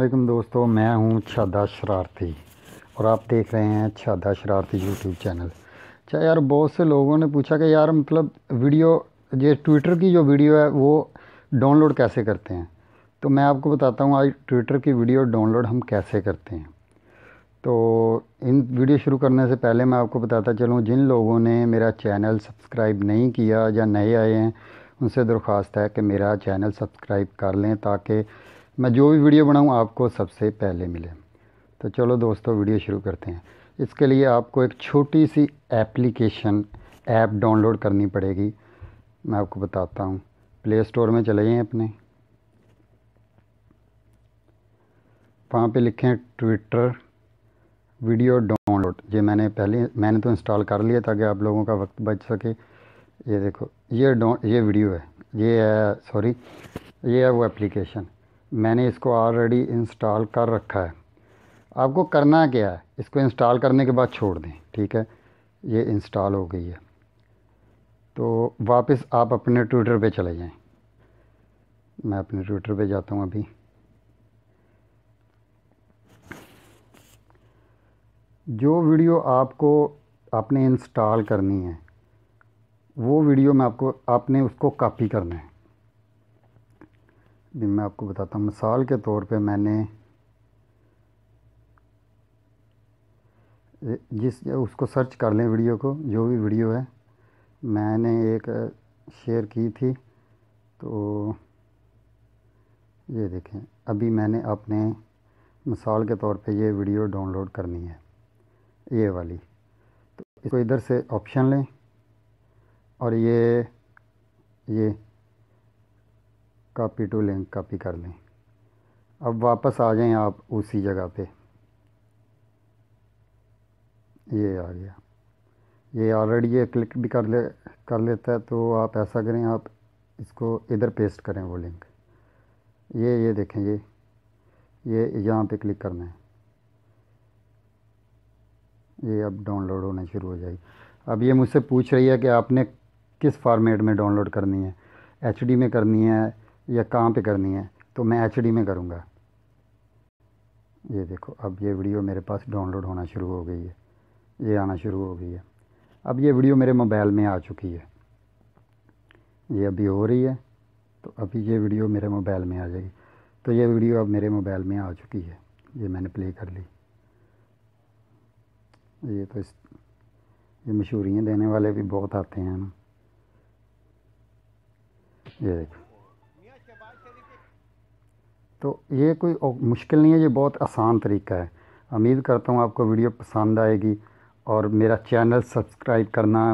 वालेकुम दोस्तों, मैं हूं छादा शरारती और आप देख रहे हैं छादा शरारती यूट्यूब चैनल। अच्छा यार, बहुत से लोगों ने पूछा कि यार मतलब वीडियो, ये ट्विटर की जो वीडियो है वो डाउनलोड कैसे करते हैं। तो मैं आपको बताता हूं आज ट्विटर की वीडियो डाउनलोड हम कैसे करते हैं। तो इन वीडियो शुरू करने से पहले मैं आपको बताता चलूँ, जिन लोगों ने मेरा चैनल सब्सक्राइब नहीं किया या नए आए हैं उनसे दरख्वास्त है कि मेरा चैनल सब्सक्राइब कर लें ताकि मैं जो भी वीडियो बनाऊं आपको सबसे पहले मिले। तो चलो दोस्तों वीडियो शुरू करते हैं। इसके लिए आपको एक छोटी सी एप्लीकेशन ऐप डाउनलोड करनी पड़ेगी। मैं आपको बताता हूं। प्ले स्टोर में चले जाएं अपने, वहाँ पे लिखें ट्विटर वीडियो डाउनलोड। ये मैंने तो इंस्टॉल कर लिया ताकि आप लोगों का वक्त बच सके। ये देखो, ये वीडियो है, ये है सॉरी ये है वो एप्लीकेशन। मैंने इसको ऑलरेडी इंस्टॉल कर रखा है। आपको करना क्या है, इसको इंस्टॉल करने के बाद छोड़ दें, ठीक है। ये इंस्टॉल हो गई है तो वापस आप अपने ट्विटर पे चले जाएं। मैं अपने ट्विटर पे जाता हूँ अभी। जो वीडियो आपको आपने इंस्टॉल करनी है वो वीडियो आपने उसको कॉपी करना है। भी मैं आपको बताता हूँ, मिसाल के तौर पे मैंने उसको सर्च कर लें, वीडियो को, जो भी वीडियो है मैंने एक शेयर की थी। तो ये देखें, अभी मैंने अपने मिसाल के तौर पे ये वीडियो डाउनलोड करनी है, ये वाली। तो इसको इधर से ऑप्शन लें और ये कॉपी टू लिंक कॉपी कर लें। अब वापस आ जाएं आप उसी जगह पे। ये आ गया, ये ऑलरेडी ये क्लिक भी कर लेता है। तो आप ऐसा करें, आप इसको इधर पेस्ट करें वो लिंक। ये देखें, ये यहाँ पे क्लिक करना है। ये अब डाउनलोड होना शुरू हो जाएगी। अब ये मुझसे पूछ रही है कि आपने किस फॉर्मेट में डाउनलोड करनी है, एचडी में करनी है या कहाँ पे करनी है। तो मैं एचडी में करूँगा। ये देखो, अब ये वीडियो मेरे पास डाउनलोड होना शुरू हो गई है, ये आना शुरू हो गई है। अब ये वीडियो मेरे मोबाइल में आ चुकी है, ये अभी हो रही है। तो अभी ये वीडियो मेरे मोबाइल में आ जाएगी। तो ये वीडियो अब मेरे मोबाइल में आ चुकी है, ये मैंने प्ले कर ली। ये मशहूरियाँ देने वाले भी बहुत आते हैं ना। ये देखो, तो ये कोई मुश्किल नहीं है, ये बहुत आसान तरीका है। उम्मीद करता हूँ आपको वीडियो पसंद आएगी और मेरा चैनल सब्सक्राइब करना